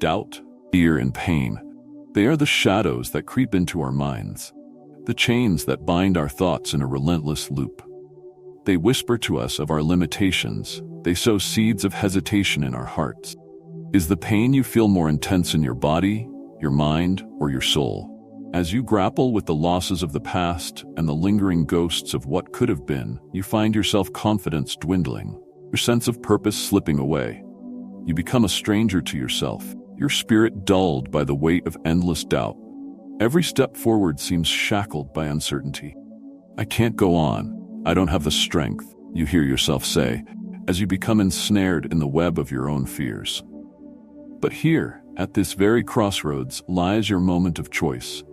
doubt, fear, and pain. They are the shadows that creep into our minds, the chains that bind our thoughts in a relentless loop. They whisper to us of our limitations. They sow seeds of hesitation in our hearts. Is the pain you feel more intense in your body, your mind, or your soul? As you grapple with the losses of the past and the lingering ghosts of what could have been, you find your self-confidence dwindling, your sense of purpose slipping away. You become a stranger to yourself, your spirit dulled by the weight of endless doubt. Every step forward seems shackled by uncertainty. I can't go on. I don't have the strength, you hear yourself say, as you become ensnared in the web of your own fears. But here, at this very crossroads, lies your moment of choice.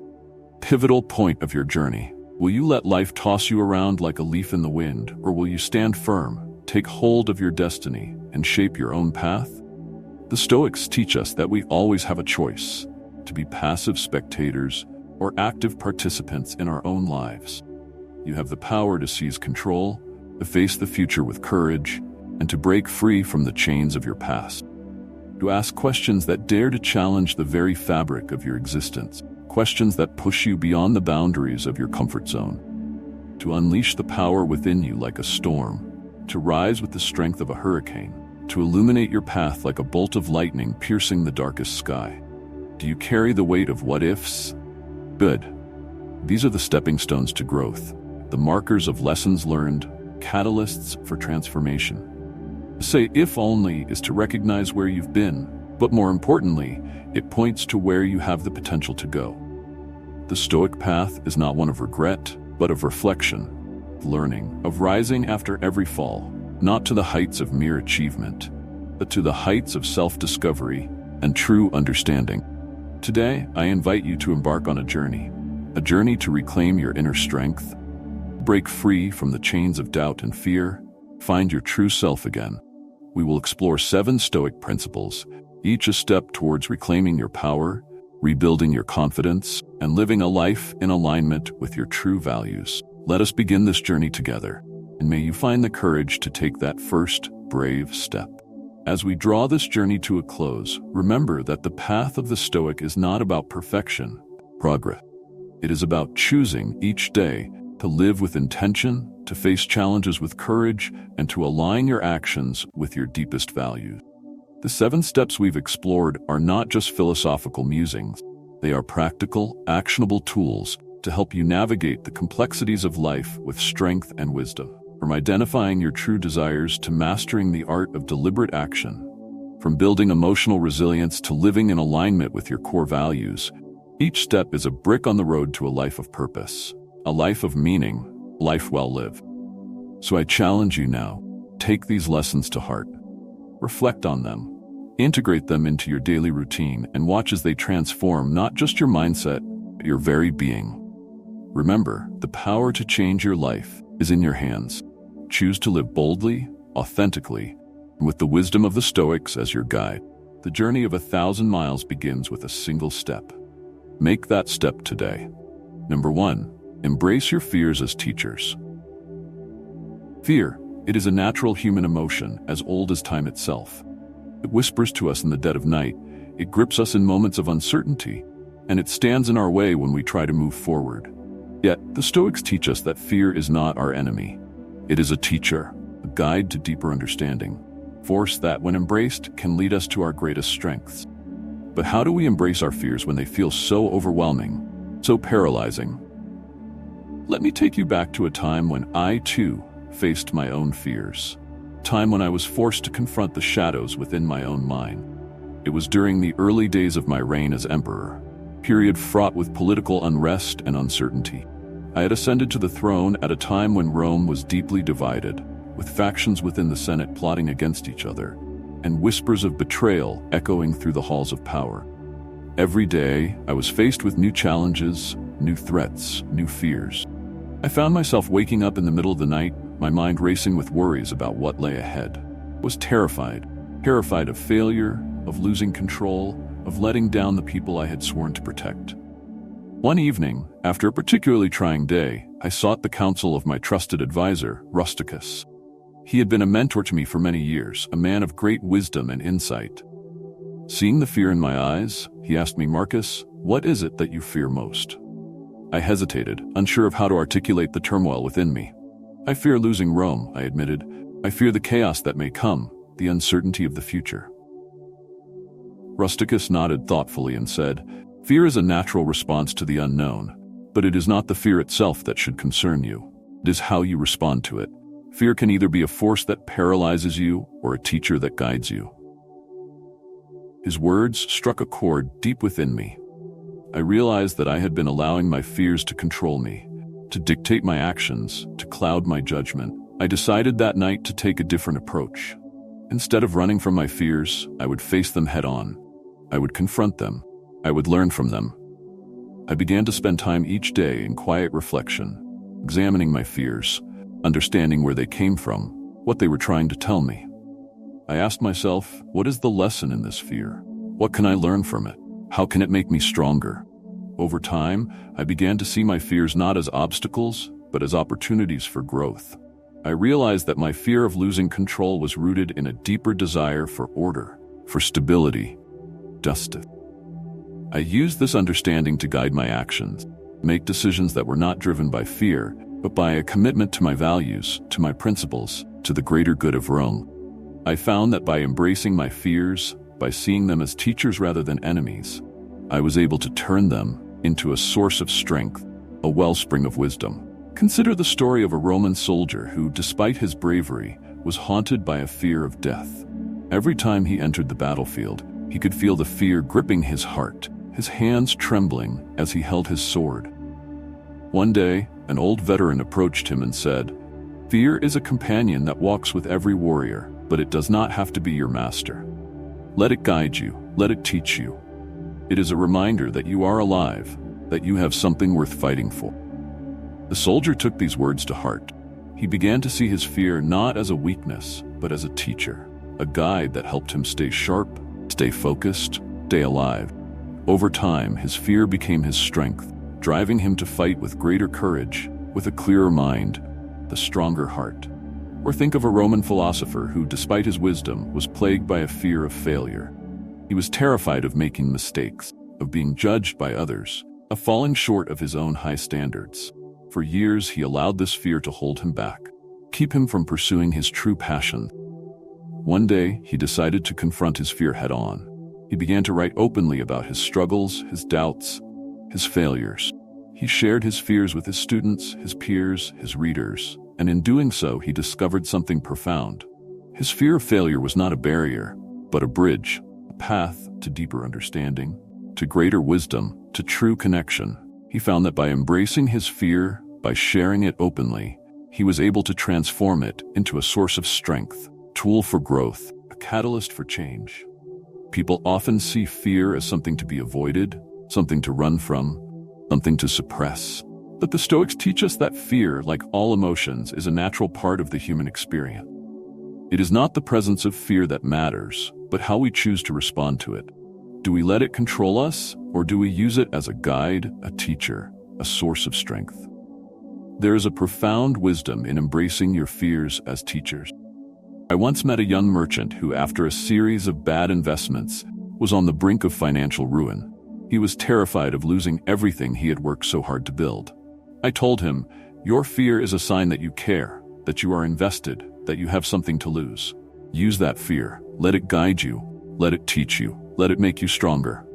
Pivotal point of your journey. Will you let life toss you around like a leaf in the wind, or will you stand firm, take hold of your destiny, and shape your own path? The Stoics teach us that we always have a choice, to be passive spectators or active participants in our own lives. You have the power to seize control, to face the future with courage, and to break free from the chains of your past. To ask questions that dare to challenge the very fabric of your existence, questions that push you beyond the boundaries of your comfort zone. To unleash the power within you like a storm, to rise with the strength of a hurricane, to illuminate your path like a bolt of lightning piercing the darkest sky. Do you carry the weight of what-ifs? Good. These are the stepping stones to growth, the markers of lessons learned, catalysts for transformation. To say if only is to recognize where you've been, but more importantly, it points to where you have the potential to go. The Stoic path is not one of regret, but of reflection, of learning, of rising after every fall, not to the heights of mere achievement, but to the heights of self-discovery and true understanding. Today, I invite you to embark on a journey to reclaim your inner strength, break free from the chains of doubt and fear, find your true self again. We will explore 7 Stoic principles, each a step towards reclaiming your power, rebuilding your confidence, and living a life in alignment with your true values. Let us begin this journey together, and may you find the courage to take that first brave step. As we draw this journey to a close, remember that the path of the Stoic is not about perfection, progress. It is about choosing each day to live with intention, to face challenges with courage, and to align your actions with your deepest values. The 7 steps we've explored are not just philosophical musings. They are practical, actionable tools to help you navigate the complexities of life with strength and wisdom. From identifying your true desires to mastering the art of deliberate action, from building emotional resilience to living in alignment with your core values, each step is a brick on the road to a life of purpose, a life of meaning, life well lived. So I challenge you now, take these lessons to heart. Reflect on them, integrate them into your daily routine, and watch as they transform not just your mindset, but your very being. Remember, the power to change your life is in your hands. Choose to live boldly, authentically, and with the wisdom of the Stoics as your guide. The journey of 1,000 miles begins with a single step. Make that step today. Number 1, embrace your fears as teachers. Fear, it is a natural human emotion as old as time itself. It whispers to us in the dead of night, it grips us in moments of uncertainty, and it stands in our way when we try to move forward. Yet, the Stoics teach us that fear is not our enemy. It is a teacher, a guide to deeper understanding, force that, when embraced, can lead us to our greatest strengths. But how do we embrace our fears when they feel so overwhelming, so paralyzing? Let me take you back to a time when I, too, faced my own fears. A time when I was forced to confront the shadows within my own mind. It was during the early days of my reign as emperor, a period fraught with political unrest and uncertainty. I had ascended to the throne at a time when Rome was deeply divided, with factions within the Senate plotting against each other, and whispers of betrayal echoing through the halls of power. Every day, I was faced with new challenges, new threats, new fears. I found myself waking up in the middle of the night, my mind racing with worries about what lay ahead. I was terrified of failure, of losing control, of letting down the people I had sworn to protect. One evening, after a particularly trying day, I sought the counsel of my trusted advisor, Rusticus. He had been a mentor to me for many years, a man of great wisdom and insight. Seeing the fear in my eyes, he asked me, "Marcus, what is it that you fear most?" I hesitated, unsure of how to articulate the turmoil within me. "I fear losing Rome," I admitted. "I fear the chaos that may come, the uncertainty of the future." Rusticus nodded thoughtfully and said, "Fear is a natural response to the unknown, but it is not the fear itself that should concern you. It is how you respond to it. Fear can either be a force that paralyzes you or a teacher that guides you." His words struck a chord deep within me. I realized that I had been allowing my fears to control me, to dictate my actions, to cloud my judgment. I decided that night to take a different approach. Instead of running from my fears, I would face them head on. I would confront them. I would learn from them. I began to spend time each day in quiet reflection, examining my fears, understanding where they came from, what they were trying to tell me. I asked myself, what is the lesson in this fear? What can I learn from it? How can it make me stronger? Over time, I began to see my fears not as obstacles, but as opportunities for growth. I realized that my fear of losing control was rooted in a deeper desire for order, for stability, justice. I used this understanding to guide my actions, make decisions that were not driven by fear, but by a commitment to my values, to my principles, to the greater good of Rome. I found that by embracing my fears, by seeing them as teachers rather than enemies, I was able to turn them into a source of strength, a wellspring of wisdom. Consider the story of a Roman soldier who, despite his bravery, was haunted by a fear of death. Every time he entered the battlefield, he could feel the fear gripping his heart, his hands trembling as he held his sword. One day, an old veteran approached him and said, "Fear is a companion that walks with every warrior, but it does not have to be your master. Let it guide you, let it teach you. It is a reminder that you are alive, that you have something worth fighting for." The soldier took these words to heart. He began to see his fear not as a weakness, but as a teacher, a guide that helped him stay sharp, stay focused, stay alive. Over time, his fear became his strength, driving him to fight with greater courage, with a clearer mind, the stronger heart. Or think of a Roman philosopher who, despite his wisdom, was plagued by a fear of failure. He was terrified of making mistakes, of being judged by others, of falling short of his own high standards. For years, he allowed this fear to hold him back, keep him from pursuing his true passion. One day, he decided to confront his fear head-on. He began to write openly about his struggles, his doubts, his failures. He shared his fears with his students, his peers, his readers, and in doing so, he discovered something profound. His fear of failure was not a barrier, but a bridge, a path to deeper understanding, to greater wisdom, to true connection. He found that by embracing his fear, by sharing it openly, he was able to transform it into a source of strength, tool for growth, a catalyst for change. People often see fear as something to be avoided, something to run from, something to suppress. But the Stoics teach us that fear, like all emotions, is a natural part of the human experience. It is not the presence of fear that matters, but how we choose to respond to it. Do we let it control us, or do we use it as a guide, a teacher, a source of strength? There is a profound wisdom in embracing your fears as teachers. I once met a young merchant who, after a series of bad investments, was on the brink of financial ruin. He was terrified of losing everything he had worked so hard to build. I told him, "Your fear is a sign that you care, that you are invested, that you have something to lose. Use that fear, let it guide you, let it teach you, let it make you stronger."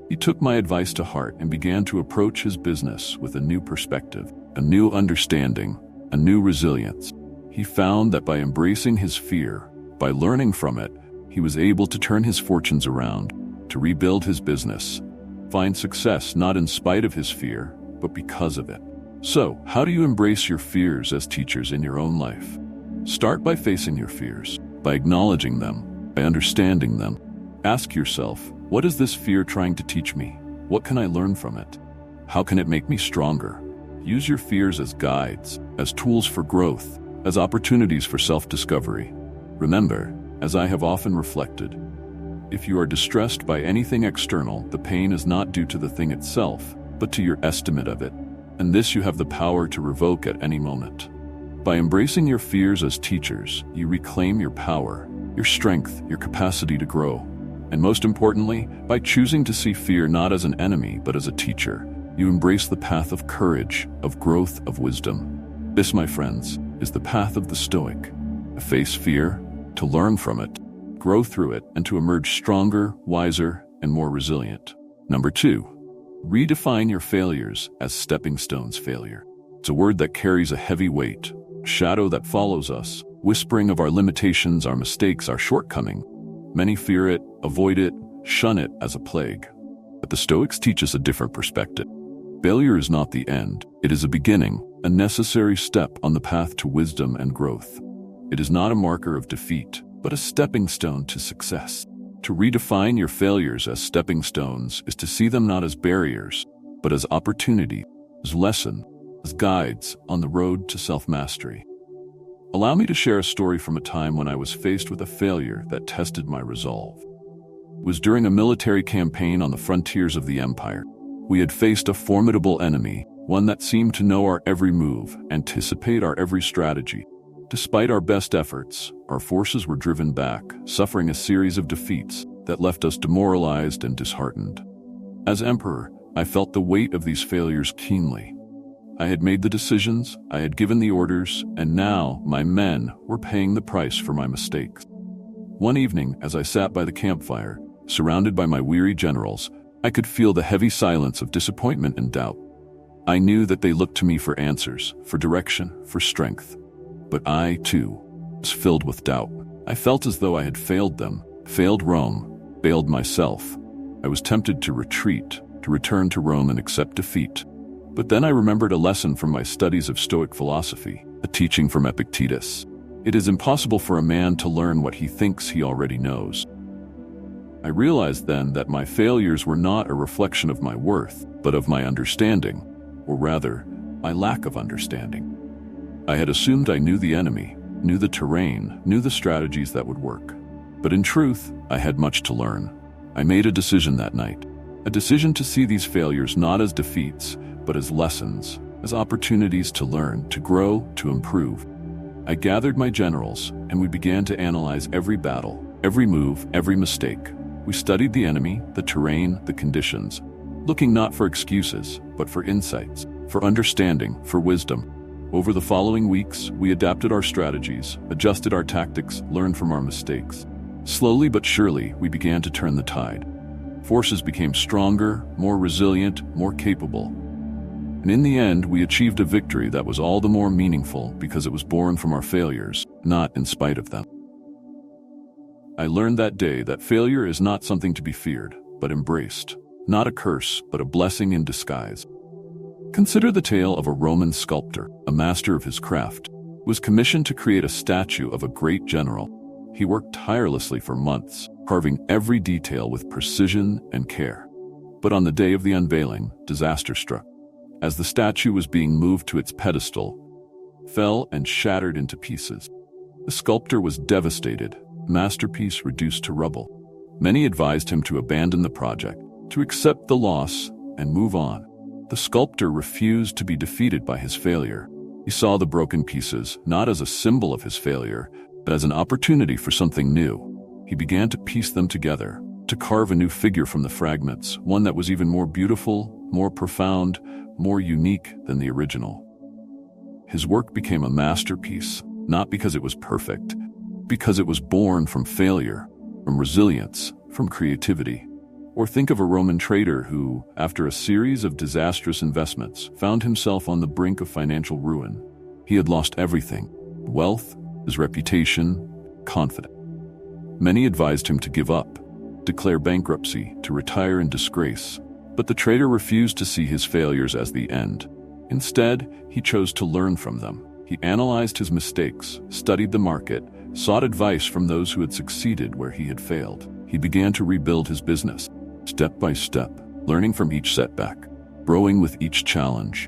He took my advice to heart and began to approach his business with a new perspective, a new understanding, a new resilience. He found that by embracing his fear, by learning from it, he was able to turn his fortunes around, to rebuild his business, find success not in spite of his fear, but because of it. So, how do you embrace your fears as teachers in your own life? Start by facing your fears, by acknowledging them, by understanding them. Ask yourself, what is this fear trying to teach me? What can I learn from it? How can it make me stronger? Use your fears as guides, as tools for growth, as opportunities for self-discovery. Remember, as I have often reflected, if you are distressed by anything external, the pain is not due to the thing itself, but to your estimate of it, and this you have the power to revoke at any moment. By embracing your fears as teachers, you reclaim your power, your strength, your capacity to grow. And most importantly, by choosing to see fear not as an enemy but as a teacher, you embrace the path of courage, of growth, of wisdom. This, my friends, is the path of the Stoic. To face fear, to learn from it, grow through it, and to emerge stronger, wiser, and more resilient. Number 2, redefine your failures as stepping stones. Failure. It's a word that carries a heavy weight, a shadow that follows us, whispering of our limitations, our mistakes, our shortcoming. Many fear it, avoid it, shun it as a plague. But the Stoics teach us a different perspective. Failure is not the end. It is a beginning, a necessary step on the path to wisdom and growth. It is not a marker of defeat, but a stepping stone to success. To redefine your failures as stepping stones is to see them not as barriers, but as opportunity, as lesson, as guides on the road to self-mastery. Allow me to share a story from a time when I was faced with a failure that tested my resolve. It was during a military campaign on the frontiers of the empire. We had faced a formidable enemy, one that seemed to know our every move, anticipate our every strategy. Despite our best efforts, our forces were driven back, suffering a series of defeats that left us demoralized and disheartened. As emperor, I felt the weight of these failures keenly. I had made the decisions, I had given the orders, and now my men were paying the price for my mistakes. One evening, as I sat by the campfire, surrounded by my weary generals, I could feel the heavy silence of disappointment and doubt. I knew that they looked to me for answers, for direction, for strength. But I, too, was filled with doubt. I felt as though I had failed them, failed Rome, failed myself. I was tempted to retreat, to return to Rome and accept defeat. But then I remembered a lesson from my studies of Stoic philosophy, a teaching from Epictetus. It is impossible for a man to learn what he thinks he already knows. I realized then that my failures were not a reflection of my worth, but of my understanding, or rather, my lack of understanding. I had assumed I knew the enemy, knew the terrain, knew the strategies that would work. But in truth, I had much to learn. I made a decision that night, a decision to see these failures not as defeats, but as lessons, as opportunities to learn, to grow, to improve. I gathered my generals, and we began to analyze every battle, every move, every mistake. We studied the enemy, the terrain, the conditions, looking not for excuses, but for insights, for understanding, for wisdom. Over the following weeks, we adapted our strategies, adjusted our tactics, learned from our mistakes. Slowly but surely, we began to turn the tide. Forces became stronger, more resilient, more capable. And in the end, we achieved a victory that was all the more meaningful because it was born from our failures, not in spite of them. I learned that day that failure is not something to be feared, but embraced. Not a curse, but a blessing in disguise. Consider the tale of a Roman sculptor, a master of his craft, who was commissioned to create a statue of a great general. He worked tirelessly for months, carving every detail with precision and care. But on the day of the unveiling, disaster struck. As the statue was being moved to its pedestal, it fell and shattered into pieces. The sculptor was devastated, masterpiece reduced to rubble. Many advised him to abandon the project, to accept the loss and move on. The sculptor refused to be defeated by his failure. He saw the broken pieces not as a symbol of his failure, but as an opportunity for something new. He began to piece them together, to carve a new figure from the fragments, one that was even more beautiful, more profound, more unique than the original. His work became a masterpiece, not because it was perfect, because it was born from failure, from resilience, from creativity. Or think of a Roman trader who, after a series of disastrous investments, found himself on the brink of financial ruin. He had lost everything: wealth, his reputation, confidence. Many advised him to give up, declare bankruptcy, to retire in disgrace. But the trader refused to see his failures as the end. Instead, he chose to learn from them. He analyzed his mistakes, studied the market, sought advice from those who had succeeded where he had failed. He began to rebuild his business, step by step, learning from each setback, growing with each challenge.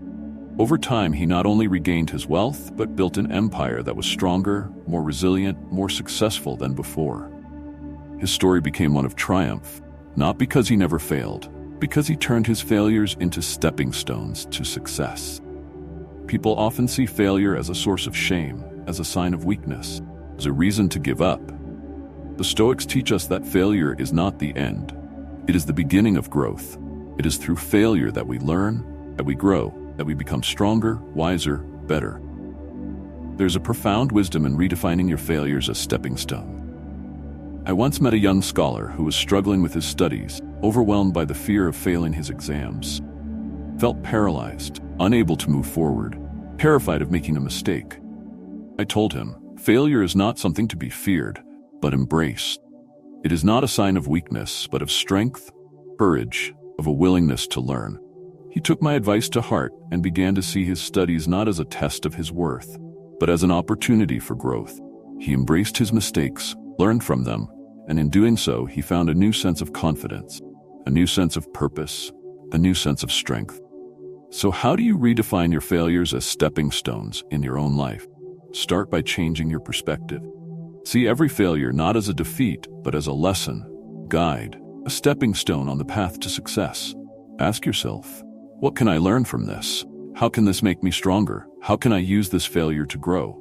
Over time, he not only regained his wealth, but built an empire that was stronger, more resilient, more successful than before. His story became one of triumph, not because he never failed, because he turned his failures into stepping stones to success. People often see failure as a source of shame, as a sign of weakness, as a reason to give up. The Stoics teach us that failure is not the end. It is the beginning of growth. It is through failure that we learn, that we grow, that we become stronger, wiser, better. There's a profound wisdom in redefining your failures as stepping stone. I once met a young scholar who was struggling with his studies, overwhelmed by the fear of failing his exams. Felt paralyzed, unable to move forward, terrified of making a mistake. I told him, failure is not something to be feared, but embraced. It is not a sign of weakness, but of strength, courage, of a willingness to learn. He took my advice to heart and began to see his studies not as a test of his worth, but as an opportunity for growth. He embraced his mistakes, learned from them, and in doing so, he found a new sense of confidence, a new sense of purpose, a new sense of strength. So how do you redefine your failures as stepping stones in your own life? Start by changing your perspective. See every failure not as a defeat, but as a lesson, guide, a stepping stone on the path to success. Ask yourself, what can I learn from this? How can this make me stronger? How can I use this failure to grow?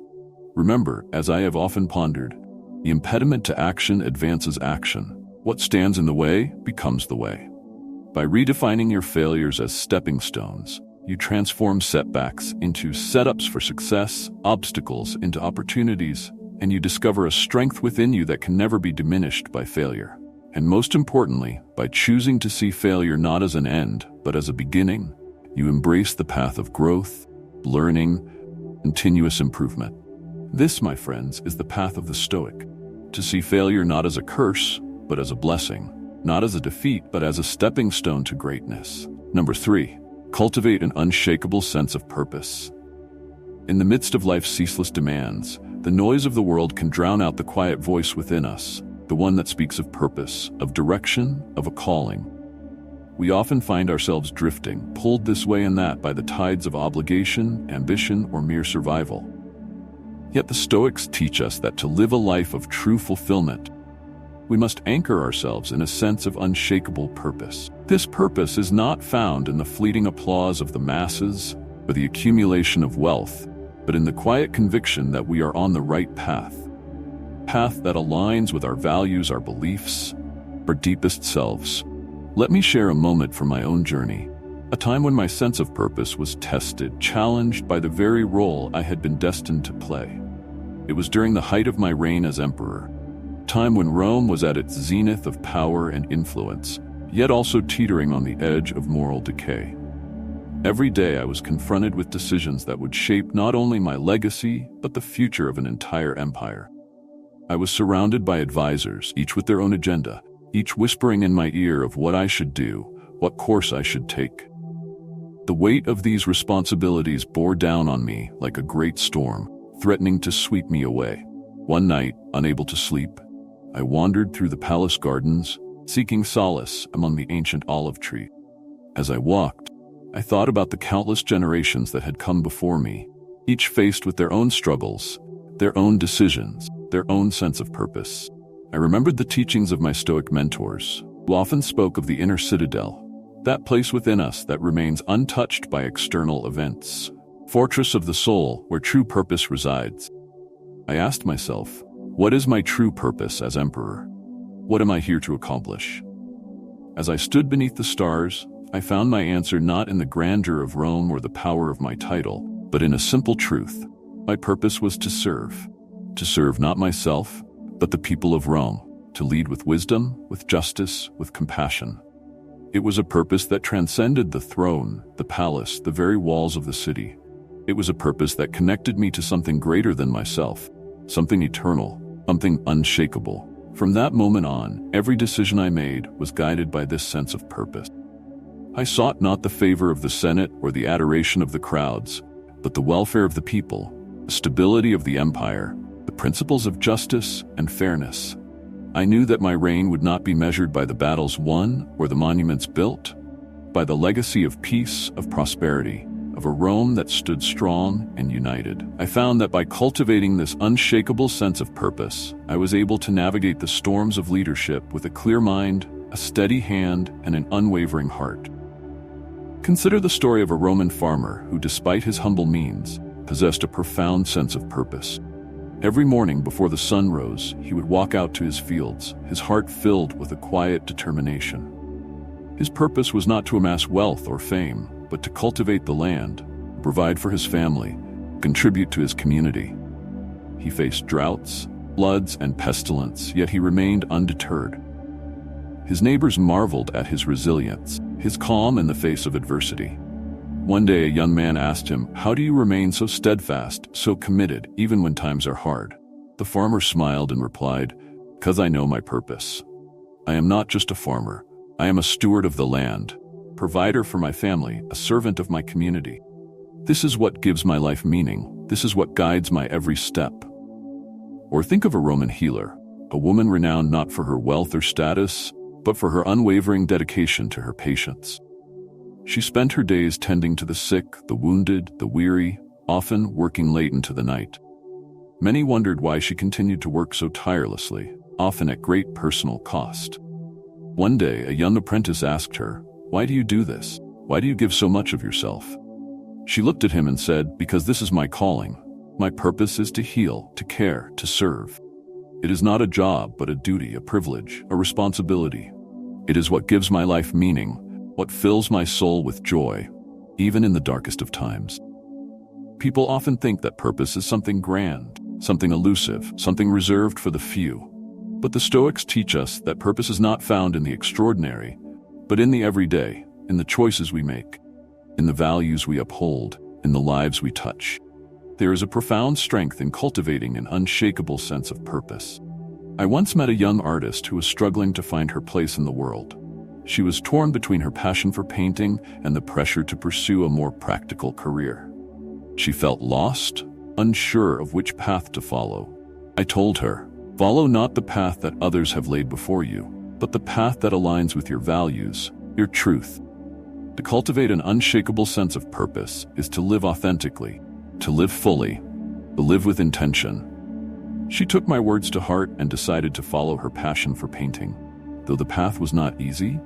Remember, as I have often pondered, the impediment to action advances action. What stands in the way becomes the way. By redefining your failures as stepping stones, you transform setbacks into setups for success, obstacles into opportunities, and you discover a strength within you that can never be diminished by failure. And most importantly, by choosing to see failure not as an end, but as a beginning, you embrace the path of growth, learning, continuous improvement. This, my friends, is the path of the Stoic. To see failure not as a curse, but as a blessing. Not as a defeat, but as a stepping stone to greatness. Number 3, cultivate an unshakable sense of purpose. In the midst of life's ceaseless demands, the noise of the world can drown out the quiet voice within us, the one that speaks of purpose, of direction, of a calling. We often find ourselves drifting, pulled this way and that by the tides of obligation, ambition, or mere survival. Yet the Stoics teach us that to live a life of true fulfillment, we must anchor ourselves in a sense of unshakable purpose. This purpose is not found in the fleeting applause of the masses or the accumulation of wealth, but in the quiet conviction that we are on the right path that aligns with our values, our beliefs, our deepest selves. Let me share a moment from my own journey, a time when my sense of purpose was tested, challenged by the very role I had been destined to play. It was during the height of my reign as emperor, a time when Rome was at its zenith of power and influence, yet also teetering on the edge of moral decay. Every day I was confronted with decisions that would shape not only my legacy, but the future of an entire empire. I was surrounded by advisors, each with their own agenda, each whispering in my ear of what I should do, what course I should take. The weight of these responsibilities bore down on me like a great storm, threatening to sweep me away. One night, unable to sleep, I wandered through the palace gardens, seeking solace among the ancient olive trees. As I walked, I thought about the countless generations that had come before me, each faced with their own struggles, their own decisions, their own sense of purpose. I remembered the teachings of my Stoic mentors, who often spoke of the inner citadel, that place within us that remains untouched by external events, fortress of the soul where true purpose resides. I asked myself, what is my true purpose as emperor? What am I here to accomplish? As I stood beneath the stars, I found my answer not in the grandeur of Rome or the power of my title, but in a simple truth. My purpose was to serve not myself, but the people of Rome, to lead with wisdom, with justice, with compassion. It was a purpose that transcended the throne, the palace, the very walls of the city. It was a purpose that connected me to something greater than myself, something eternal, something unshakable. From that moment on, every decision I made was guided by this sense of purpose. I sought not the favor of the Senate or the adoration of the crowds, but the welfare of the people, the stability of the empire, the principles of justice and fairness. I knew that my reign would not be measured by the battles won or the monuments built, by the legacy of peace, of prosperity, of a Rome that stood strong and united. I found that by cultivating this unshakable sense of purpose, I was able to navigate the storms of leadership with a clear mind, a steady hand, and an unwavering heart. Consider the story of a Roman farmer who, despite his humble means, possessed a profound sense of purpose. Every morning before the sun rose, he would walk out to his fields, his heart filled with a quiet determination. His purpose was not to amass wealth or fame, but to cultivate the land, provide for his family, contribute to his community. He faced droughts, floods, and pestilence, yet he remained undeterred. His neighbors marveled at his resilience, his calm in the face of adversity. One day, a young man asked him, "How do you remain so steadfast, so committed, even when times are hard?" The farmer smiled and replied, "Because I know my purpose. I am not just a farmer. I am a steward of the land, provider for my family, a servant of my community. This is what gives my life meaning. This is what guides my every step." Or think of a Roman healer, a woman renowned not for her wealth or status, but for her unwavering dedication to her patients. She spent her days tending to the sick, the wounded, the weary, often working late into the night. Many wondered why she continued to work so tirelessly, often at great personal cost. One day, a young apprentice asked her, "Why do you do this? Why do you give so much of yourself?" She looked at him and said, "Because this is my calling. My purpose is to heal, to care, to serve. It is not a job, but a duty, a privilege, a responsibility. It is what gives my life meaning, what fills my soul with joy, even in the darkest of times." People often think that purpose is something grand, something elusive, something reserved for the few. But the Stoics teach us that purpose is not found in the extraordinary, but in the everyday, in the choices we make, in the values we uphold, in the lives we touch. There is a profound strength in cultivating an unshakable sense of purpose. I once met a young artist who was struggling to find her place in the world. She was torn between her passion for painting and the pressure to pursue a more practical career. She felt lost, unsure of which path to follow. I told her, "Follow not the path that others have laid before you, but the path that aligns with your values, your truth." To cultivate an unshakable sense of purpose is to live authentically, to live fully, to live with intention. She took my words to heart and decided to follow her passion for painting. Though the path was not easy,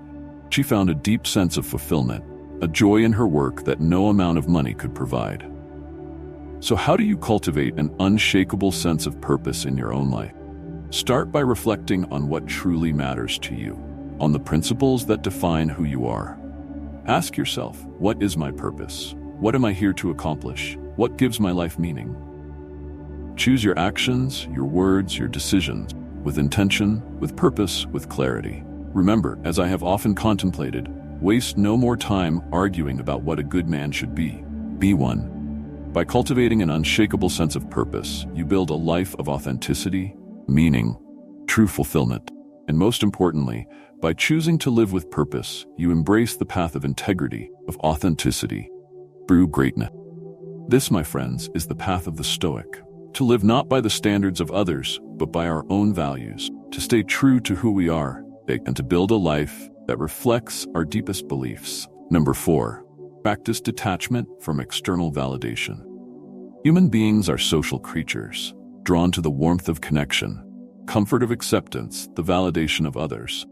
she found a deep sense of fulfillment, a joy in her work that no amount of money could provide. So how do you cultivate an unshakable sense of purpose in your own life? Start by reflecting on what truly matters to you, on the principles that define who you are. Ask yourself, what is my purpose? What am I here to accomplish? What gives my life meaning? Choose your actions, your words, your decisions, with intention, with purpose, with clarity. Remember, as I have often contemplated, waste no more time arguing about what a good man should be. Be one. By cultivating an unshakable sense of purpose, you build a life of authenticity, meaning, true fulfillment. And most importantly, by choosing to live with purpose, you embrace the path of integrity, of authenticity, true greatness. This, my friends, is the path of the Stoic. To live not by the standards of others, but by our own values, to stay true to who we are, and to build a life that reflects our deepest beliefs. Number 4, practice detachment from external validation. Human beings are social creatures, drawn to the warmth of connection, comfort of acceptance, the validation of others.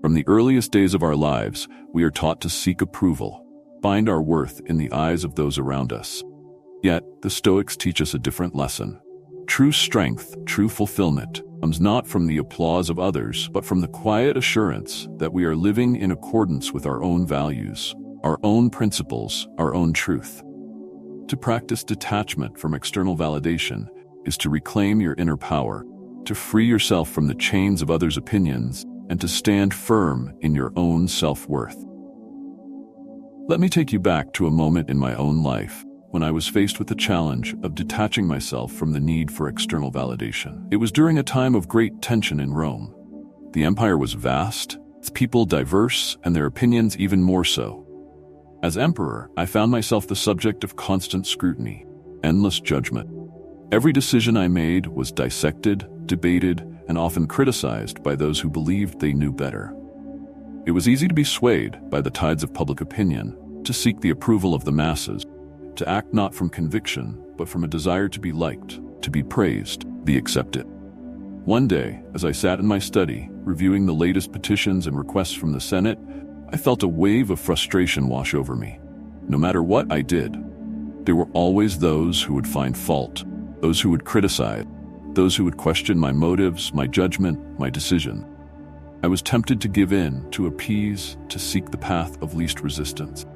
From the earliest days of our lives, we are taught to seek approval, find our worth in the eyes of those around us. Yet, the Stoics teach us a different lesson. True strength, true fulfillment, comes not from the applause of others, but from the quiet assurance that we are living in accordance with our own values, our own principles, our own truth. To practice detachment from external validation is to reclaim your inner power, to free yourself from the chains of others' opinions, and to stand firm in your own self-worth. Let me take you back to a moment in my own life when I was faced with the challenge of detaching myself from the need for external validation. It was during a time of great tension in Rome. The empire was vast, its people diverse, and their opinions even more so. As emperor, I found myself the subject of constant scrutiny, endless judgment. Every decision I made was dissected, debated, and often criticized by those who believed they knew better. It was easy to be swayed by the tides of public opinion, to seek the approval of the masses, to act not from conviction, but from a desire to be liked, to be praised, be accepted. One day, as I sat in my study, reviewing the latest petitions and requests from the Senate, I felt a wave of frustration wash over me. No matter what I did, there were always those who would find fault, those who would criticize, those who would question my motives, my judgment, my decision. I was tempted to give in, to appease, to seek the path of least resistance.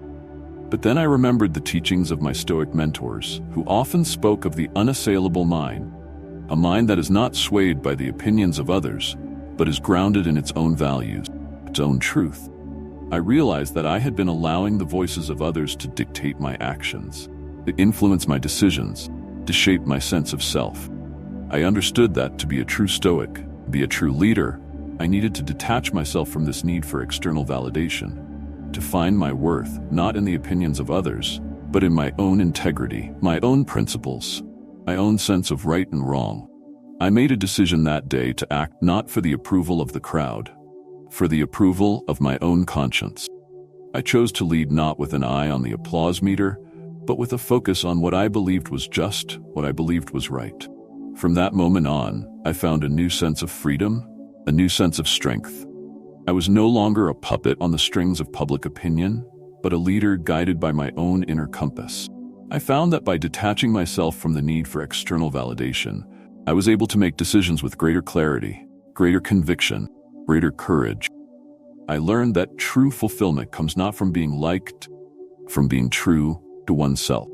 But then I remembered the teachings of my Stoic mentors, who often spoke of the unassailable mind, a mind that is not swayed by the opinions of others, but is grounded in its own values, its own truth. I realized that I had been allowing the voices of others to dictate my actions, to influence my decisions, to shape my sense of self. I understood that to be a true Stoic, be a true leader, I needed to detach myself from this need for external validation, to find my worth not in the opinions of others, but in my own integrity, my own principles, my own sense of right and wrong. I made a decision that day to act not for the approval of the crowd, for the approval of my own conscience. I chose to lead not with an eye on the applause meter, but with a focus on what I believed was just, what I believed was right. From that moment on, I found a new sense of freedom, a new sense of strength. I was no longer a puppet on the strings of public opinion, but a leader guided by my own inner compass. I found that by detaching myself from the need for external validation, I was able to make decisions with greater clarity, greater conviction, greater courage. I learned that true fulfillment comes not from being liked, from being true to oneself.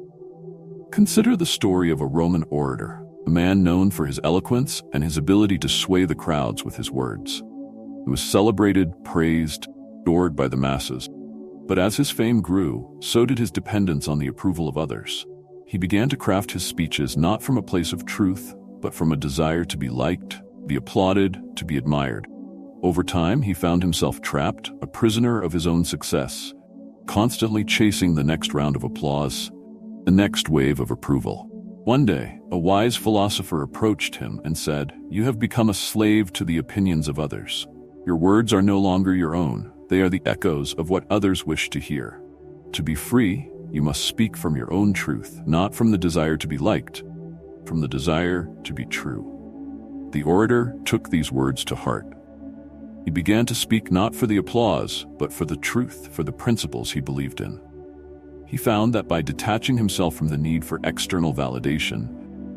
Consider the story of a Roman orator, a man known for his eloquence and his ability to sway the crowds with his words. He was celebrated, praised, adored by the masses. But as his fame grew, so did his dependence on the approval of others. He began to craft his speeches not from a place of truth, but from a desire to be liked, be applauded, to be admired. Over time, he found himself trapped, a prisoner of his own success, constantly chasing the next round of applause, the next wave of approval. One day, a wise philosopher approached him and said, "You have become a slave to the opinions of others. Your words are no longer your own. They are the echoes of what others wish to hear. To be free, you must speak from your own truth, not from the desire to be liked, from the desire to be true." The orator took these words to heart. He began to speak not for the applause, but for the truth, for the principles he believed in. He found that by detaching himself from the need for external validation,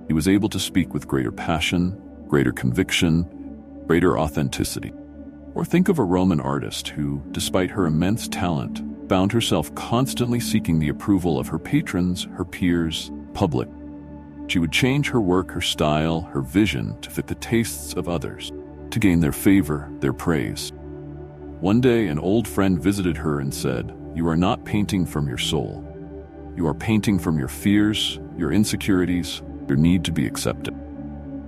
he was able to speak with greater passion, greater conviction, greater authenticity. Or think of a Roman artist who, despite her immense talent, found herself constantly seeking the approval of her patrons, her peers, public. She would change her work, her style, her vision to fit the tastes of others, to gain their favor, their praise. One day, an old friend visited her and said, "You are not painting from your soul. You are painting from your fears, your insecurities, your need to be accepted.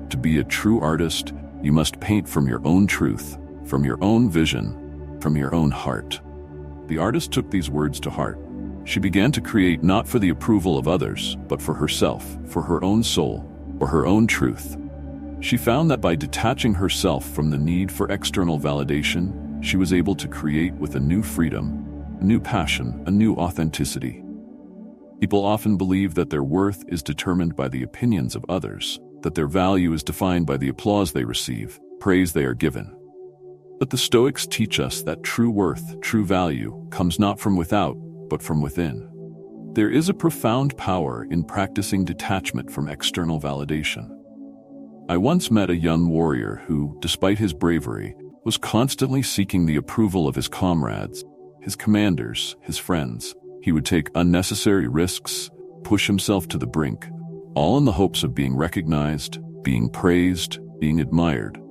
To be a true artist, you must paint from your own truth, from your own vision, from your own heart." The artist took these words to heart. She began to create not for the approval of others, but for herself, for her own soul, for her own truth. She found that by detaching herself from the need for external validation, she was able to create with a new freedom, a new passion, a new authenticity. People often believe that their worth is determined by the opinions of others, that their value is defined by the applause they receive, praise they are given. But the Stoics teach us that true worth, true value, comes not from without, but from within. There is a profound power in practicing detachment from external validation. I once met a young warrior who, despite his bravery, was constantly seeking the approval of his comrades, his commanders, his friends. He would take unnecessary risks, push himself to the brink, all in the hopes of being recognized, being praised, being admired.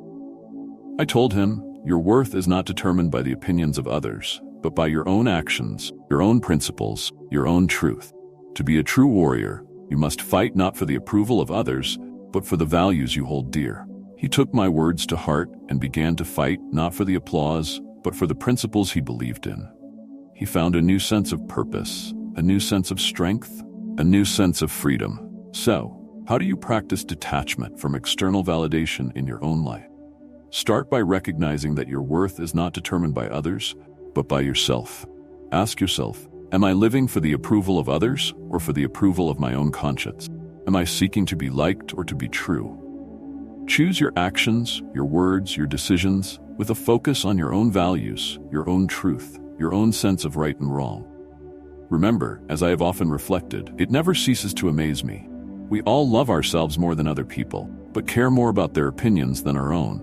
I told him, "Your worth is not determined by the opinions of others, but by your own actions, your own principles, your own truth. To be a true warrior, you must fight not for the approval of others, but for the values you hold dear." He took my words to heart and began to fight not for the applause, but for the principles he believed in. He found a new sense of purpose, a new sense of strength, a new sense of freedom. So, how do you practice detachment from external validation in your own life? Start by recognizing that your worth is not determined by others, but by yourself. Ask yourself, am I living for the approval of others or for the approval of my own conscience? Am I seeking to be liked or to be true? Choose your actions, your words, your decisions with a focus on your own values, your own truth, your own sense of right and wrong. Remember, as I have often reflected, it never ceases to amaze me. We all love ourselves more than other people, but care more about their opinions than our own.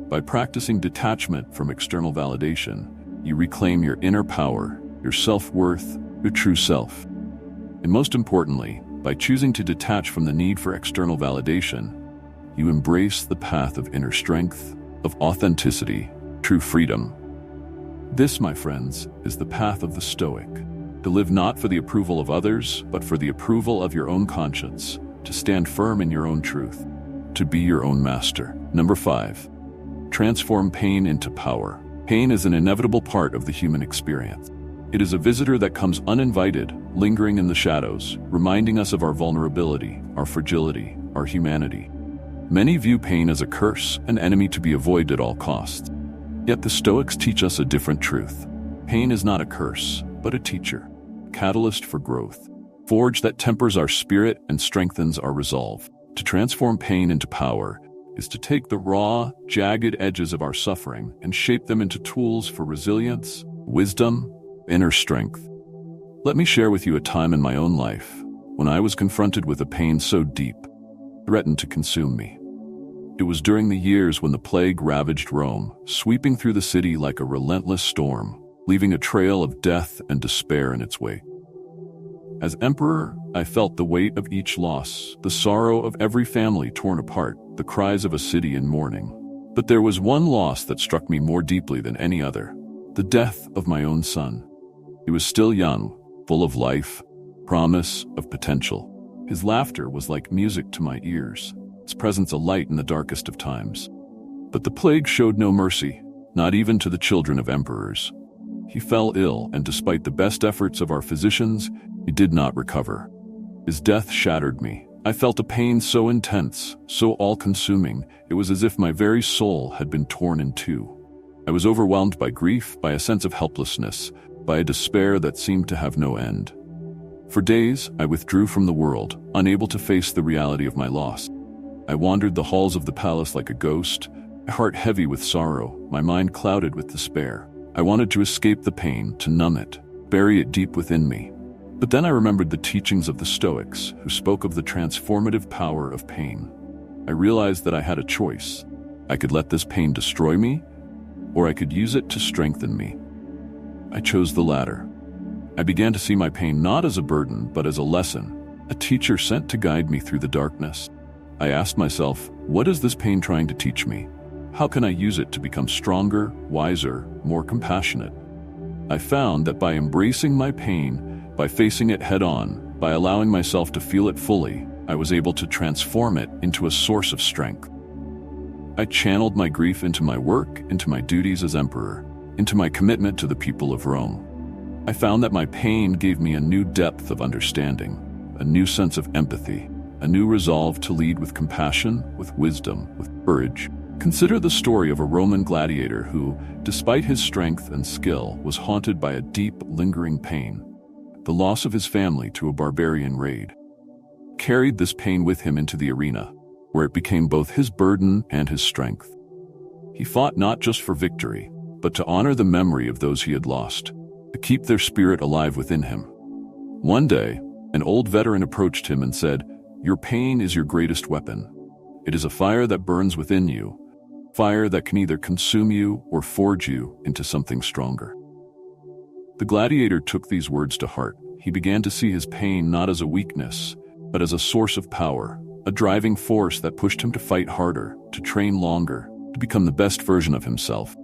By practicing detachment from external validation, you reclaim your inner power, your self-worth, your true self. And most importantly, by choosing to detach from the need for external validation, you embrace the path of inner strength, of authenticity, true freedom. This, my friends, is the path of the Stoic. To live not for the approval of others, but for the approval of your own conscience. To stand firm in your own truth. To be your own master. Number 5. Transform pain into power. Pain is an inevitable part of the human experience. It is a visitor that comes uninvited, lingering in the shadows, reminding us of our vulnerability, our fragility, our humanity. Many view pain as a curse, an enemy to be avoided at all costs. Yet the Stoics teach us a different truth. Pain is not a curse, but a teacher, a catalyst for growth, forge that tempers our spirit and strengthens our resolve. To transform pain into power is to take the raw, jagged edges of our suffering and shape them into tools for resilience, wisdom, inner strength. Let me share with you a time in my own life when I was confronted with a pain so deep, it threatened to consume me. It was during the years when the plague ravaged Rome, sweeping through the city like a relentless storm, leaving a trail of death and despair in its wake. As emperor, I felt the weight of each loss, the sorrow of every family torn apart, the cries of a city in mourning. But there was one loss that struck me more deeply than any other: the death of my own son. He was still young, full of life, promise, of potential. His laughter was like music to my ears, its presence a light in the darkest of times. But the plague showed no mercy, not even to the children of emperors. He fell ill, and despite the best efforts of our physicians, he did not recover. His death shattered me. I felt a pain so intense, so all-consuming, it was as if my very soul had been torn in two. I was overwhelmed by grief, by a sense of helplessness, by a despair that seemed to have no end. For days, I withdrew from the world, unable to face the reality of my loss. I wandered the halls of the palace like a ghost, my heart heavy with sorrow, my mind clouded with despair. I wanted to escape the pain, to numb it, bury it deep within me. But then I remembered the teachings of the Stoics, who spoke of the transformative power of pain. I realized that I had a choice. I could let this pain destroy me, or I could use it to strengthen me. I chose the latter. I began to see my pain not as a burden, but as a lesson, a teacher sent to guide me through the darkness. I asked myself, what is this pain trying to teach me? How can I use it to become stronger, wiser, more compassionate? I found that by embracing my pain, by facing it head-on, by allowing myself to feel it fully, I was able to transform it into a source of strength. I channeled my grief into my work, into my duties as emperor, into my commitment to the people of Rome. I found that my pain gave me a new depth of understanding, a new sense of empathy, a new resolve to lead with compassion, with wisdom, with courage. Consider the story of a Roman gladiator who, despite his strength and skill, was haunted by a deep, lingering pain. The loss of his family to a barbarian raid carried this pain with him into the arena, where it became both his burden and his strength. He fought not just for victory, but to honor the memory of those he had lost, to keep their spirit alive within him. One day, an old veteran approached him and said, "Your pain is your greatest weapon. It is a fire that burns within you, fire that can either consume you or forge you into something stronger." The gladiator took these words to heart. He began to see his pain not as a weakness, but as a source of power, a driving force that pushed him to fight harder, to train longer, to become the best version of himself.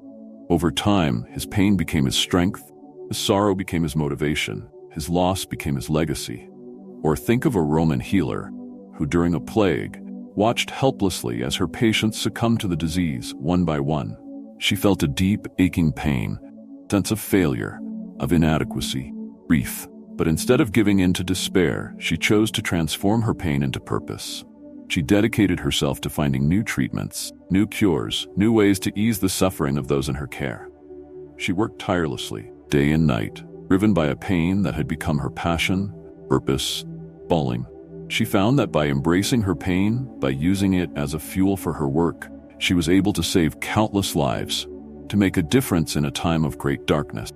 Over time, his pain became his strength, his sorrow became his motivation, his loss became his legacy. Or think of a Roman healer who, during a plague, watched helplessly as her patients succumbed to the disease one by one. She felt a deep, aching pain, sense of failure, of inadequacy, grief. But instead of giving in to despair, she chose to transform her pain into purpose. She dedicated herself to finding new treatments, new cures, new ways to ease the suffering of those in her care. She worked tirelessly, day and night, driven by a pain that had become her passion, purpose, calling. She found that by embracing her pain, by using it as a fuel for her work, she was able to save countless lives, to make a difference in a time of great darkness.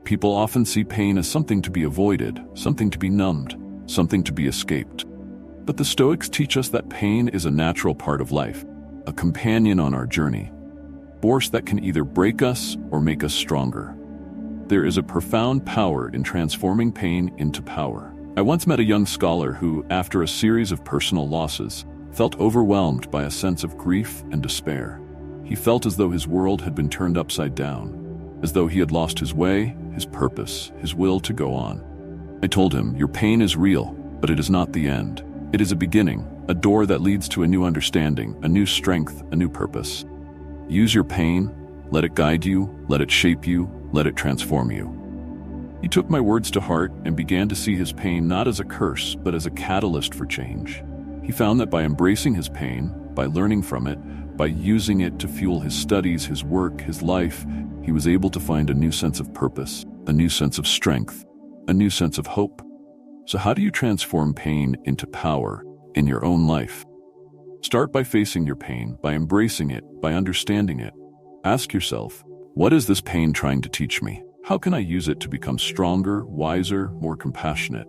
People often see pain as something to be avoided, something to be numbed, something to be escaped. But the Stoics teach us that pain is a natural part of life, a companion on our journey, force that can either break us or make us stronger. There is a profound power in transforming pain into power. I once met a young scholar who, after a series of personal losses, felt overwhelmed by a sense of grief and despair. He felt as though his world had been turned upside down, as though he had lost his way, his purpose, his will to go on. I told him, "Your pain is real, but it is not the end. It is a beginning, a door that leads to a new understanding, a new strength, a new purpose. Use your pain, let it guide you, let it shape you, let it transform you." He took my words to heart and began to see his pain not as a curse, but as a catalyst for change. He found that by embracing his pain, by learning from it, by using it to fuel his studies, his work, his life, he was able to find a new sense of purpose, a new sense of strength, a new sense of hope. So how do you transform pain into power in your own life? Start by facing your pain, by embracing it, by understanding it. Ask yourself, what is this pain trying to teach me? How can I use it to become stronger, wiser, more compassionate?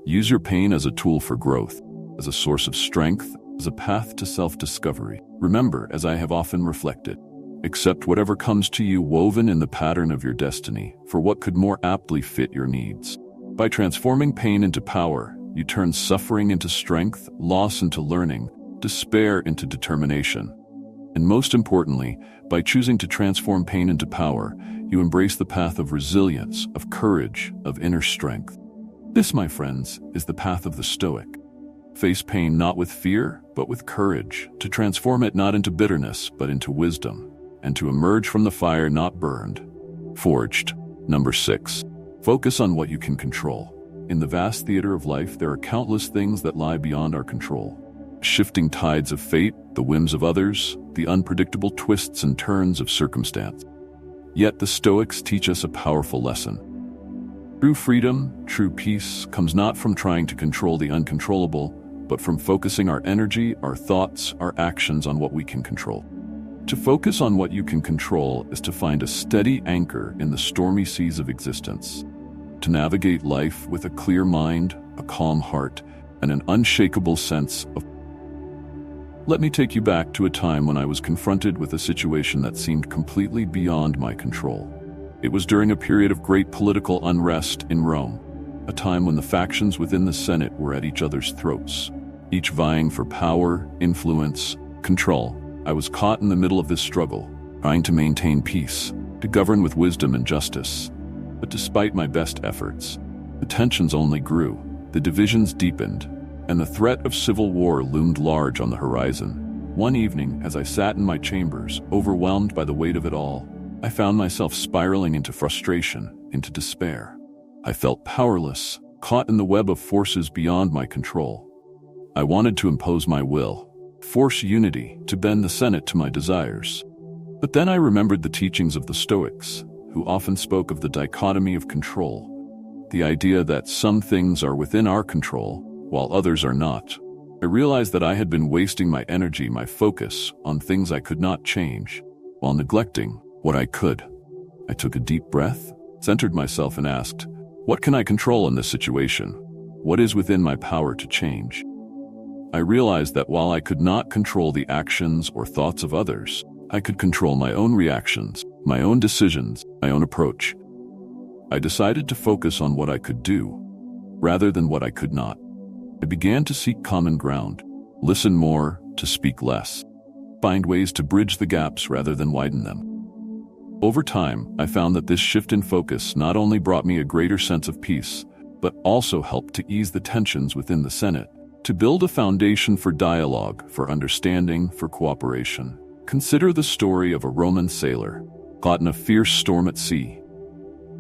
Use your pain as a tool for growth, as a source of strength, as a path to self-discovery. Remember, as I have often reflected, accept whatever comes to you woven in the pattern of your destiny, for what could more aptly fit your needs. By transforming pain into power, you turn suffering into strength, loss into learning, despair into determination. And most importantly, by choosing to transform pain into power, you embrace the path of resilience, of courage, of inner strength. This, my friends, is the path of the Stoic. Face pain not with fear, but with courage, to transform it not into bitterness, but into wisdom, and to emerge from the fire not burned, forged. Number 6. Focus on what you can control. In the vast theater of life, there are countless things that lie beyond our control. Shifting tides of fate, the whims of others, the unpredictable twists and turns of circumstance. Yet the Stoics teach us a powerful lesson. True freedom, true peace, comes not from trying to control the uncontrollable, but from focusing our energy, our thoughts, our actions on what we can control. To focus on what you can control is to find a steady anchor in the stormy seas of existence. To navigate life with a clear mind, a calm heart, and an unshakable sense of. Let me take you back to a time when I was confronted with a situation that seemed completely beyond my control. It was during a period of great political unrest in Rome, a time when the factions within the Senate were at each other's throats, each vying for power, influence, control. I was caught in the middle of this struggle, trying to maintain peace, to govern with wisdom and justice. But despite my best efforts, the tensions only grew, the divisions deepened, and the threat of civil war loomed large on the horizon. One evening, as I sat in my chambers, overwhelmed by the weight of it all, I found myself spiraling into frustration, into despair. I felt powerless, caught in the web of forces beyond my control. I wanted to impose my will, force unity, to bend the Senate to my desires. But then I remembered the teachings of the Stoics, who often spoke of the dichotomy of control, the idea that some things are within our control, while others are not. I realized that I had been wasting my energy, my focus, on things I could not change, while neglecting what I could. I took a deep breath, centered myself, and asked, what can I control in this situation? What is within my power to change? I realized that while I could not control the actions or thoughts of others, I could control my own reactions, my own decisions, my own approach. I decided to focus on what I could do, rather than what I could not. I began to seek common ground, listen more, to speak less, find ways to bridge the gaps rather than widen them. Over time, I found that this shift in focus not only brought me a greater sense of peace, but also helped to ease the tensions within the Senate, to build a foundation for dialogue, for understanding, for cooperation. Consider the story of a Roman sailor caught in a fierce storm at sea.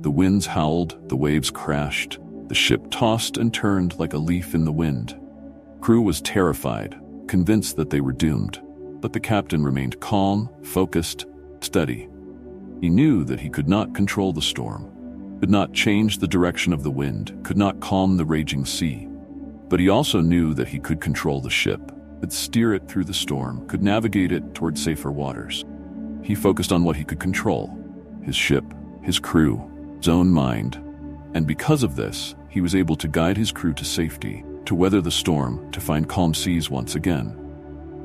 The winds howled, the waves crashed, the ship tossed and turned like a leaf in the wind. Crew was terrified, convinced that they were doomed, but the captain remained calm, focused, steady. He knew that he could not control the storm, could not change the direction of the wind, could not calm the raging sea. But he also knew that he could control the ship, could steer it through the storm, could navigate it toward safer waters. He focused on what he could control: his ship, his crew, his own mind. And because of this, he was able to guide his crew to safety, to weather the storm, to find calm seas once again.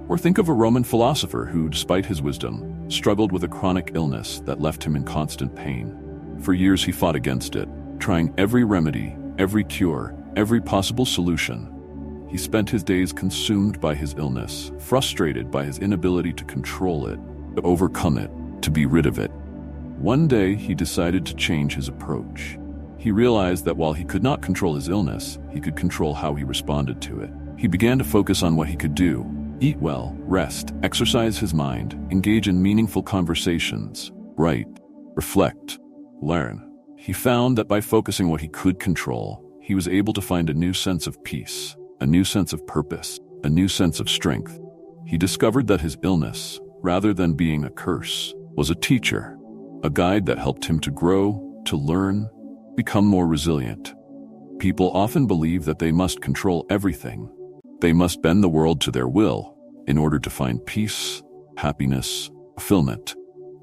Or think of a Roman philosopher who, despite his wisdom, struggled with a chronic illness that left him in constant pain. For years he fought against it, trying every remedy, every cure, every possible solution. He spent his days consumed by his illness, frustrated by his inability to control it, to overcome it, to be rid of it. One day he decided to change his approach. He realized that while he could not control his illness, he could control how he responded to it. He began to focus on what he could do: eat well, rest, exercise his mind, engage in meaningful conversations, write, reflect, learn. He found that by focusing what he could control, he was able to find a new sense of peace, a new sense of purpose, a new sense of strength. He discovered that his illness, rather than being a curse, was a teacher, a guide that helped him to grow, to learn, become more resilient. People often believe that they must control everything. They must bend the world to their will in order to find peace, happiness, fulfillment.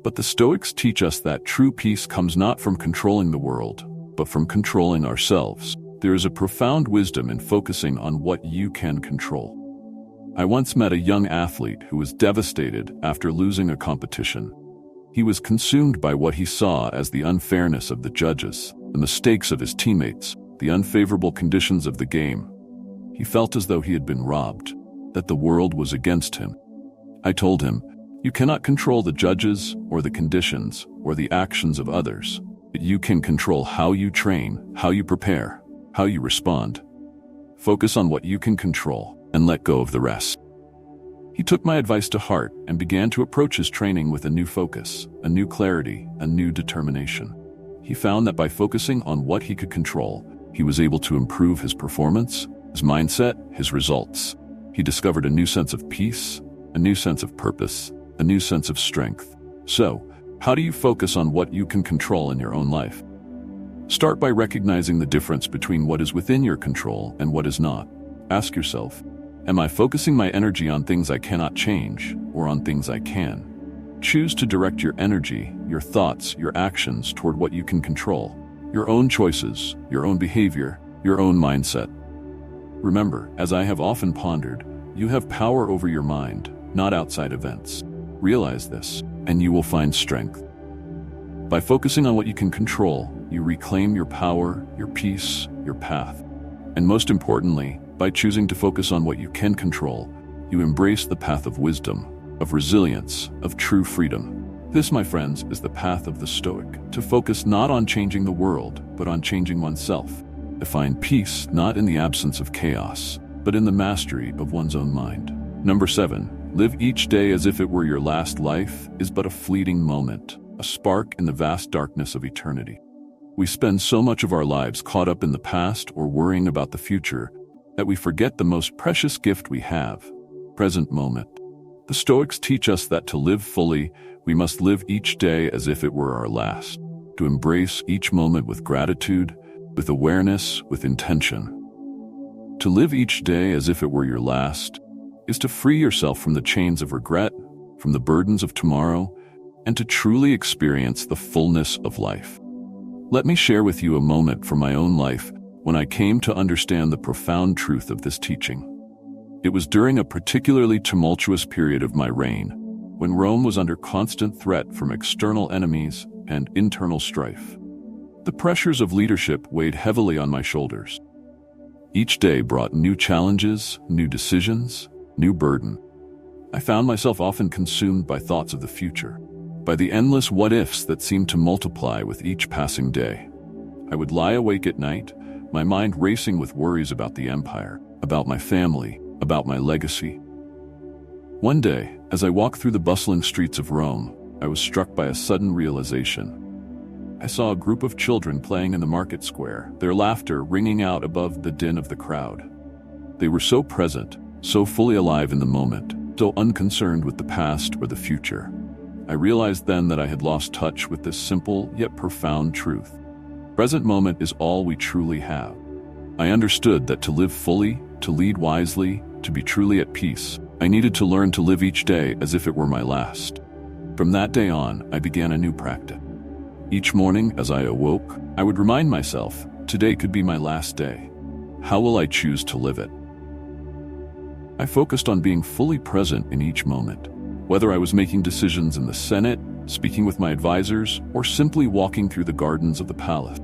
But the Stoics teach us that true peace comes not from controlling the world, but from controlling ourselves. There is a profound wisdom in focusing on what you can control. I once met a young athlete who was devastated after losing a competition. He was consumed by what he saw as the unfairness of the judges, the mistakes of his teammates, the unfavorable conditions of the game. He felt as though he had been robbed, that the world was against him. I told him, "You cannot control the judges or the conditions or the actions of others, but you can control how you train, how you prepare, how you respond. Focus on what you can control and let go of the rest." He took my advice to heart and began to approach his training with a new focus, a new clarity, a new determination. He found that by focusing on what he could control, he was able to improve his performance, his mindset, his results. He discovered a new sense of peace, a new sense of purpose, a new sense of strength. So, how do you focus on what you can control in your own life? Start by recognizing the difference between what is within your control and what is not. Ask yourself, am I focusing my energy on things I cannot change or on things I can? Choose to direct your energy, your thoughts, your actions toward what you can control. Your own choices, your own behavior, your own mindset. Remember, as I have often pondered, you have power over your mind, not outside events. Realize this, and you will find strength. By focusing on what you can control, you reclaim your power, your peace, your path. And most importantly, by choosing to focus on what you can control, you embrace the path of wisdom, of resilience, of true freedom. This, my friends, is the path of the Stoic, to focus not on changing the world, but on changing oneself. To find peace not in the absence of chaos, but in the mastery of one's own mind. Number 7, live each day as if it were your last. Life is but a fleeting moment, a spark in the vast darkness of eternity. We spend so much of our lives caught up in the past or worrying about the future that we forget the most precious gift we have, present moment. The Stoics teach us that to live fully, we must live each day as if it were our last, to embrace each moment with gratitude, with awareness, with intention. To live each day as if it were your last is to free yourself from the chains of regret, from the burdens of tomorrow, and to truly experience the fullness of life. Let me share with you a moment from my own life when I came to understand the profound truth of this teaching. It was during a particularly tumultuous period of my reign, when Rome was under constant threat from external enemies and internal strife. The pressures of leadership weighed heavily on my shoulders. Each day brought new challenges, new decisions, new burden. I found myself often consumed by thoughts of the future, by the endless what-ifs that seemed to multiply with each passing day. I would lie awake at night, my mind racing with worries about the empire, about my family, about my legacy. One day, as I walked through the bustling streets of Rome, I was struck by a sudden realization. I saw a group of children playing in the market square, their laughter ringing out above the din of the crowd. They were so present, so fully alive in the moment, so unconcerned with the past or the future. I realized then that I had lost touch with this simple yet profound truth. Present moment is all we truly have. I understood that to live fully, to lead wisely, to be truly at peace, I needed to learn to live each day as if it were my last. From that day on, I began a new practice. Each morning, as I awoke, I would remind myself, today could be my last day. how will I choose to live it? I focused on being fully present in each moment, whether I was making decisions in the Senate, speaking with my advisors, or simply walking through the gardens of the palace.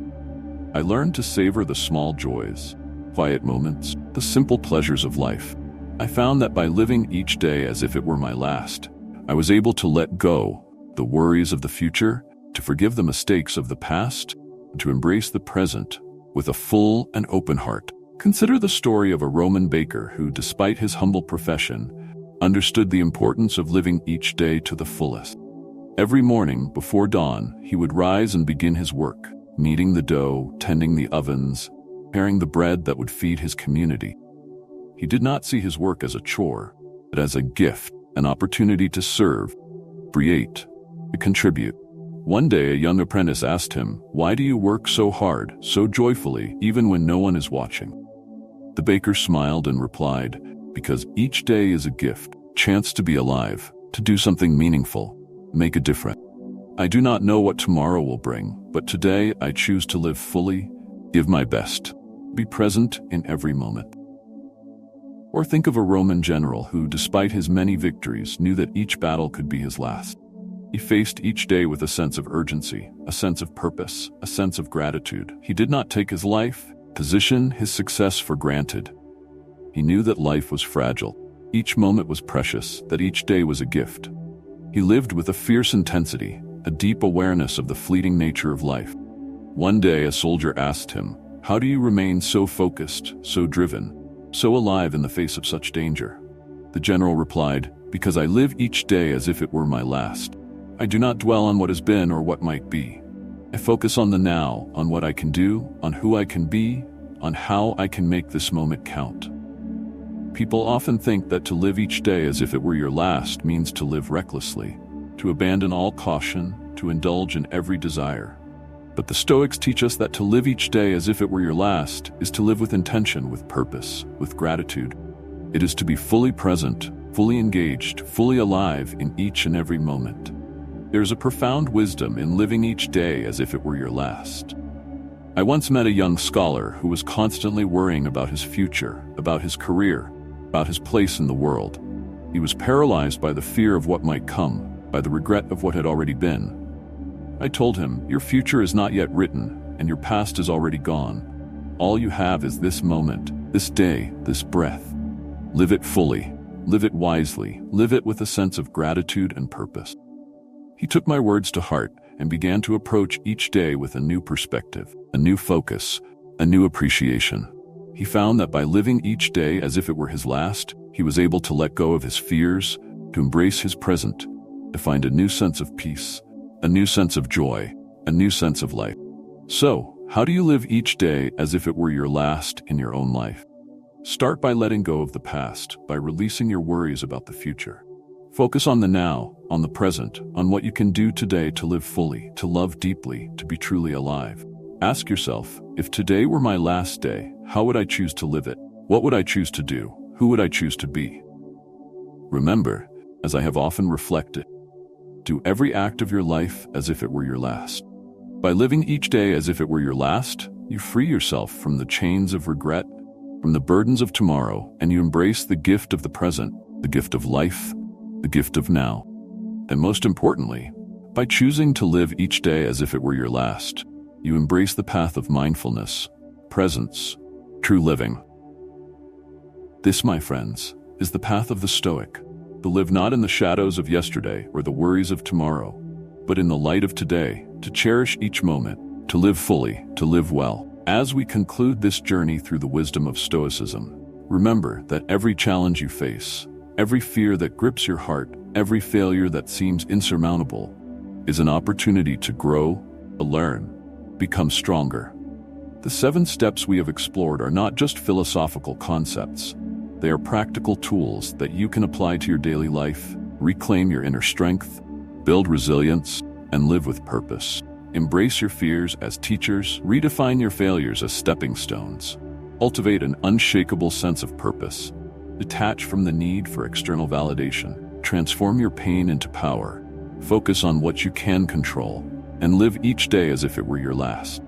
I learned to savor the small joys, quiet moments, the simple pleasures of life. I found that by living each day as if it were my last, I was able to let go the worries of the future, to forgive the mistakes of the past, and to embrace the present with a full and open heart. Consider the story of a Roman baker who, despite his humble profession, understood the importance of living each day to the fullest. Every morning before dawn, he would rise and begin his work, kneading the dough, tending the ovens, preparing the bread that would feed his community. He did not see his work as a chore, but as a gift, an opportunity to serve, create, to contribute. One day, a young apprentice asked him, "Why do you work so hard, so joyfully, even when no one is watching?" The baker smiled and replied, "Because each day is a gift, chance to be alive, to do something meaningful, make a difference. I do not know what tomorrow will bring, but today I choose to live fully, give my best, be present in every moment." Or think of a Roman general who, despite his many victories, knew that each battle could be his last. He faced each day with a sense of urgency, a sense of purpose, a sense of gratitude. He did not take his life, position, his success for granted. He knew that life was fragile, each moment was precious, that each day was a gift. He lived with a fierce intensity, a deep awareness of the fleeting nature of life. One day a soldier asked him, "How do you remain so focused, so driven, so alive in the face of such danger?" The general replied, "Because I live each day as if it were my last. I do not dwell on what has been or what might be. I focus on the now, on what I can do, on who I can be, on how I can make this moment count." People often think that to live each day as if it were your last means to live recklessly, to abandon all caution, to indulge in every desire. But the Stoics teach us that to live each day as if it were your last is to live with intention, with purpose, with gratitude. It is to be fully present, fully engaged, fully alive in each and every moment. There is a profound wisdom in living each day as if it were your last. I once met a young scholar who was constantly worrying about his future, about his career, about his place in the world. He was paralyzed by the fear of what might come, by the regret of what had already been. I told him, "Your future is not yet written, and your past is already gone. All you have is this moment, this day, this breath. Live it fully, live it wisely, live it with a sense of gratitude and purpose." He took my words to heart and began to approach each day with a new perspective, a new focus, a new appreciation. He found that by living each day as if it were his last, he was able to let go of his fears, to embrace his present, to find a new sense of peace, a new sense of joy, a new sense of life. So, how do you live each day as if it were your last in your own life? Start by letting go of the past, by releasing your worries about the future. Focus on the now, on the present, on what you can do today to live fully, to love deeply, to be truly alive. Ask yourself, if today were my last day, how would I choose to live it? What would I choose to do? Who would I choose to be? Remember, as I have often reflected, do every act of your life as if it were your last. By living each day as if it were your last, you free yourself from the chains of regret, from the burdens of tomorrow, and you embrace the gift of the present, the gift of life, the gift of now. And most importantly, by choosing to live each day as if it were your last, you embrace the path of mindfulness, presence, true living. This, my friends, is the path of the Stoic, to live not in the shadows of yesterday or the worries of tomorrow, but in the light of today, to cherish each moment, to live fully, to live well. As we conclude this journey through the wisdom of Stoicism, remember that every challenge you face, every fear that grips your heart, every failure that seems insurmountable, is an opportunity to grow, to learn, become stronger. The 7 steps we have explored are not just philosophical concepts. They are practical tools that you can apply to your daily life, reclaim your inner strength, build resilience, and live with purpose. Embrace your fears as teachers, redefine your failures as stepping stones. Cultivate an unshakable sense of purpose. Detach from the need for external validation. Transform your pain into power. Focus on what you can control, and live each day as if it were your last.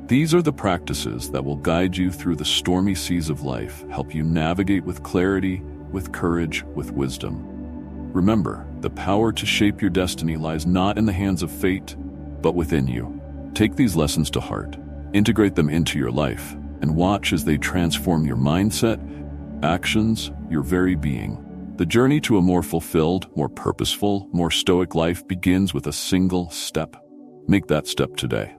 These are the practices that will guide you through the stormy seas of life, help you navigate with clarity, with courage, with wisdom. Remember, the power to shape your destiny lies not in the hands of fate, but within you. Take these lessons to heart, integrate them into your life, and watch as they transform your mindset, actions, your very being. The journey to a more fulfilled, more purposeful, more stoic life begins with a single step. Make that step today.